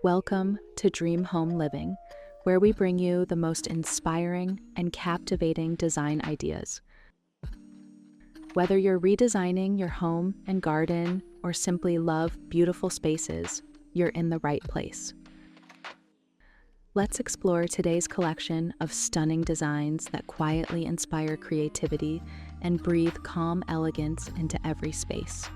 Welcome to Dream Home Living, where we bring you the most inspiring and captivating design ideas. Whether you're redesigning your home and garden or simply love beautiful spaces, you're in the right place. Let's explore today's collection of stunning designs that quietly inspire creativity and breathe calm elegance into every space.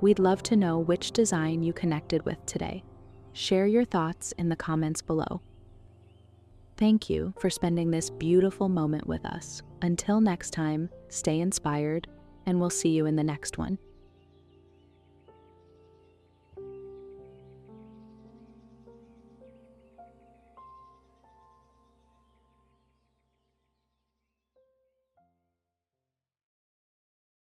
We'd love to know which design you connected with today. Share your thoughts in the comments below. Thank you for spending this beautiful moment with us. Until next time, stay inspired, and we'll see you in the next one.